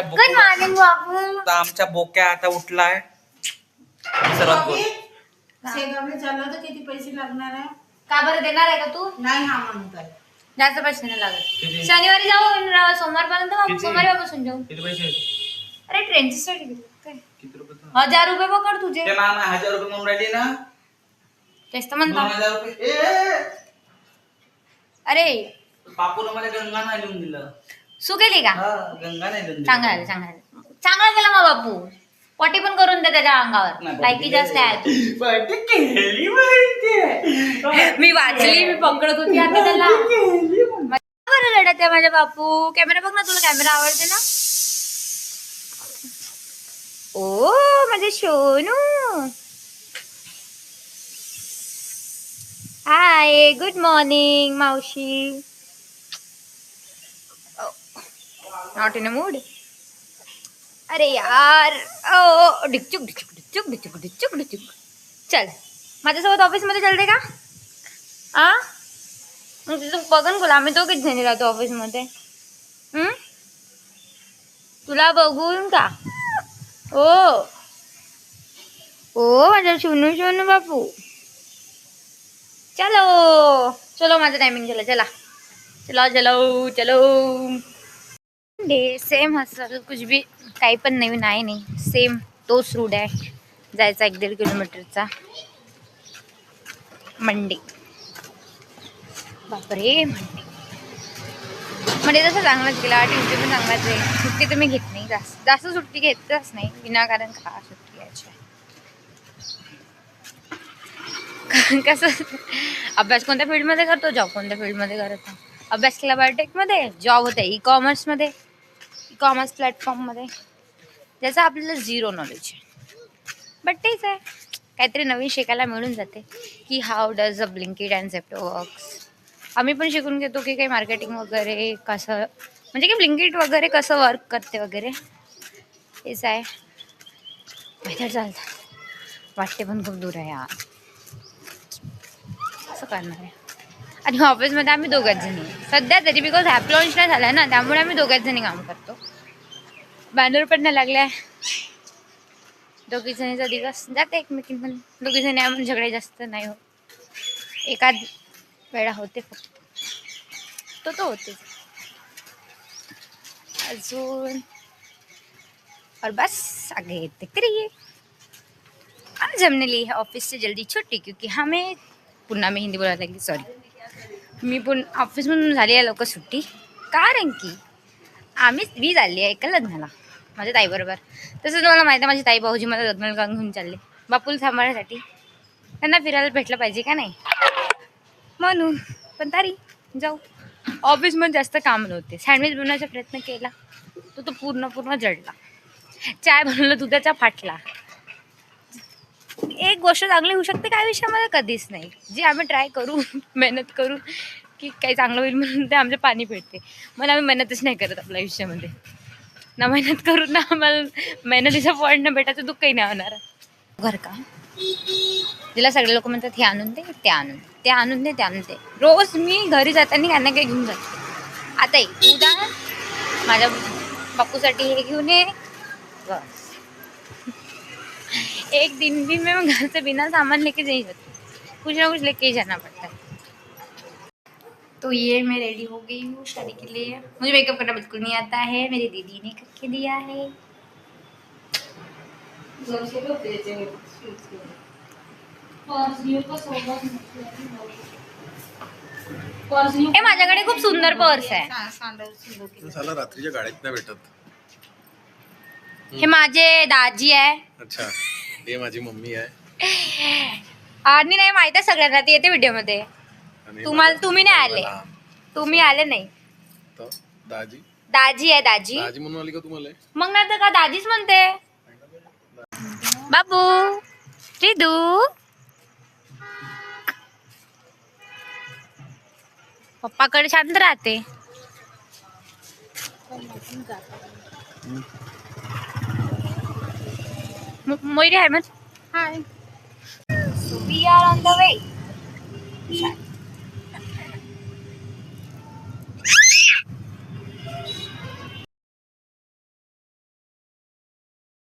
Good morning बाबू. आमच्या बोक्या आता उठलाय. सर्वात शेगावला चालला तर किती पैसे लागणार आहे? का बरं देणार आहे का तू? नाही हा म्हणताय. जास्त पैसे नाही लागत. किती? शनिवारी जाऊ, सोमवारपर्यंत किती? सोमवारी बसून जाऊ. किती पैसे? अरे ट्रेनची स्टडी काय किती रुपये? 1000 रुपये पकड तुझे. ते ना 1000 रुपये म्हणून राहिली ना. तेच तर म्हणतो. 2000 रुपये. ए अरे बापूनं मला गंगा नाही लिहून दिलं. सु केली का? हा, गंगा नाही लिहून दिलं. चांगला केला मग बापू. पटी पण करून दे त्याच्या अंगावर. नाही, लायकी जास्त आहे तू. पटी केली माहितीये. मी वाचली, मी पकडत होती आता त्याला. बरं लढत आहे माझ्या बापू. कॅमेरा बघ ना, तुला कॅमेरा आवडते ना? ओ माझे सोनू. हाय, गुड मॉर्निंग मावशी. Not in a mood. अरे यार, ओ डिचुक डिचुक डिचुक डिचुक डिचुक डिचुक. चल माझ्यासोबत ऑफिस मध्ये चलते का? आ तू बघन बोला, आम्ही दोघेच जणी राहतो ऑफिस मध्ये. तुला बघून का? ओ ओ माझा सोनू सोनू बापू. चलो चलो, माझं टायमिंग झालं. चला चलो चलो चलो. डे सेम हसल, कुछ भी काही पण नवीन आहे नाही. सेम तोच रूट आहे जायचा 1-1.5 किलोमीटरचा. मंडे. बापरे मंडे. म्हणजे तसं चांगलाच गेला. ट्युजडे पण चांगलाच आहे. सुट्टी तर मी घेत नाही. जास्त सुट्टी घेतच नाही विनाकारण. का सुट्टी घ्यायची? कसं अभ्यास कोणत्या फील्डमध्ये करतो, जॉब कोणत्या फील्डमध्ये करतो? अभ्यास केला बायोटेकमध्ये, जॉब होता ई-कॉमर्समध्ये, ई-कॉमर्स प्लॅटफॉर्ममध्ये, ज्याचं आपल्याला 0 नॉलेज आहे. बट तेच आहे, काहीतरी नवीन शिकायला मिळून जाते की how does a Blinkit and Zepto works. आम्ही पण शिकून घेतो की काही मार्केटिंग वगैरे कसं, म्हणजे की ब्लिंकिट वगैरे कसं वर्क करते वगैरे. तेच आहे. माहिती चालतं. वाटते पण खूप दूर आहे यार. असं करणार आहे. आणि ऑफिसमध्ये आम्ही 2घच जणी सध्या तरी, बिकॉज ॲप लॉन्च नाही झाला ना, त्यामुळे आम्ही 2घच जणी काम करतो. बॅनर पण नाही लागलाय. 2 जणीचा दिवस जाते एकमेकींमध्ये. 2 जणी आम्ही झगडे जास्त नाही होत. एखाद वेळा होते फक्त, तो होते अजून. और बस आगे देखते करिए. आज हमने ली है ऑफिस से जल्दी छुट्टी, क्योंकि हमें पुन्हा मी हिंदी बोलायला लागली, सॉरी. मी पण ऑफिसमधून झाली आहे लवकर सुट्टी, कारण की मी चालली आहे एका लग्नाला माझ्या ताईबरोबर. तसंच मला माहिती आहे माझी ताई भाऊजी मला लग्नाला घेऊन चालले बापूला सांभाळण्यासाठी. त्यांना फिरायला भेटलं पाहिजे का नाही, म्हणून. पण तरी जाऊ. ऑफिसमध्ये जास्त काम नव्हते. सँडविच बनवण्याचा प्रयत्न केला, तो पूर्ण जळला. चाय बनवलं, दुधाचा फाटला. एक गोष्ट चांगली होऊ शकते काय विषयामध्ये? कधीच नाही. जे आम्ही ट्राय करू, मेहनत करू की काही चांगलं होईल म्हणून ते आमच्या पाणी भेटते. मग आम्ही मेहनतच नाही करत आपल्या आयुष्यामध्ये. ना मेहनत करू ना आम्हाला मेहनतीचा पॉईंट न भेटायचं दुःखही नाही होणार. घर का जिला सगळे लोक म्हणतात हे आणून दे, ते आणून दे, ते आणून दे, ते आणून दे. रोज मी घरी जाताना काही ना काही घेऊन जाते. आता उद्या माझ्या बापूसाठी हे घेऊन ये, बस. एक दिन में मैं घर से बिना सामान लेके नहीं जाती, कुछ ना कुछ लेके ही जाना पड़ता है. तो ये मैं रेडी हो गई हूँ शादी के लिए. मुझे मेकअप करना बिल्कुल नहीं आता है, मेरी दीदी ने करके दिया है. हे माझ्याकडे खूप सुंदर पर्स आहे. रात्रीच्या गाडीत नाही भेटत. हे माझे दाजी आहे. अच्छा, हे माझी मम्मी आहे. आणि नाही माहित आहे सगळ्यांना, ती येते व्हिडिओ मध्ये. तुम्ही नाही आले, तुम्ही आले नाही. दाजी आहे. दाजी म्हणून आली का तुम्हाला? मग नाही तर का दाजीच म्हणते. बाबू रिदू पप्पाकडे शांत राहते. मोयरी आहे मग. हाय. So we are on the way.